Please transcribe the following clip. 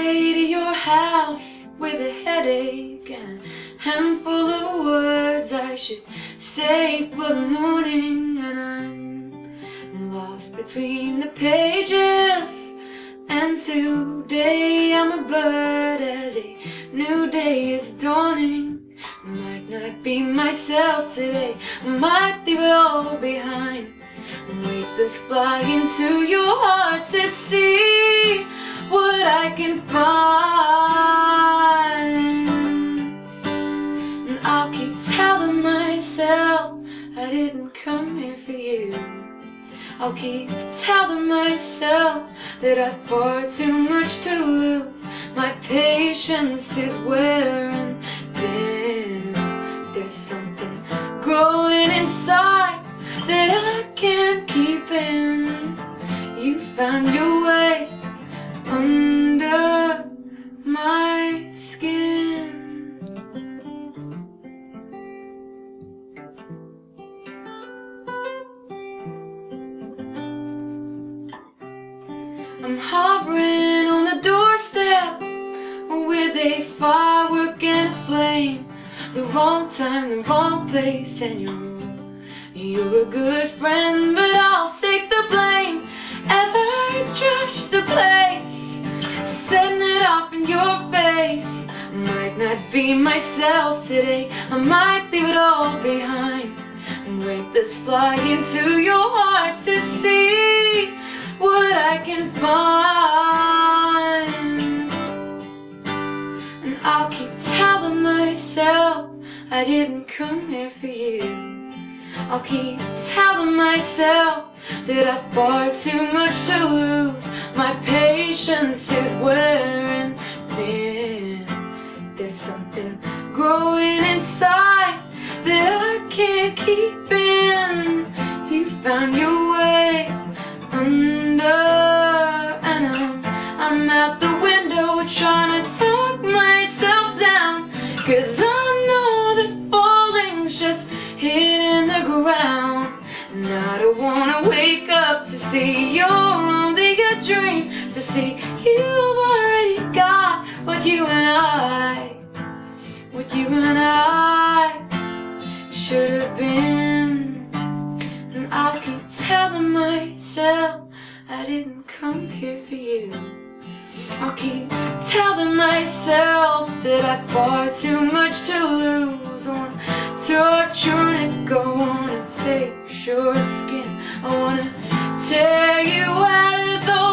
way to your house with a headache and a handful of words I should say for the morning, and I'm lost between the pages. And today I'm a bird as a new day is dawning. I might not be myself today, I might leave it all behind. Weightless fly into your heart to see what I can find. And I'll keep telling myself I didn't come here for you. I'll keep telling myself that I've far too much to lose. My patience is wearing thin. There's something growing inside that I can't keep in. You found your way under my skin. I'm hovering on the doorstep with a firework and a flame. The wrong time, the wrong place, and you're a good friend, but I'll take the blame as I trash the place, setting it off in your face. I might not be myself today, I might leave it all behind, and weightless fly into your heart to see what I can find. And I'll keep telling myself I didn't come here for you. I'll keep telling myself that I've far too much to lose. My patience is wearing thin. There's something growing inside that I can't keep in. You found your way under, and I'm out the window trying to talk myself down, 'cause I know that falling's just hitting the ground. And I don't wanna wake up to see you're only a dream, to see you've already got what you and I should have been. And I'll keep telling myself I didn't come here for you. I'll keep telling myself that I've far too much to lose. I wanna torture and go on and take your skin. I wanna tear you out of the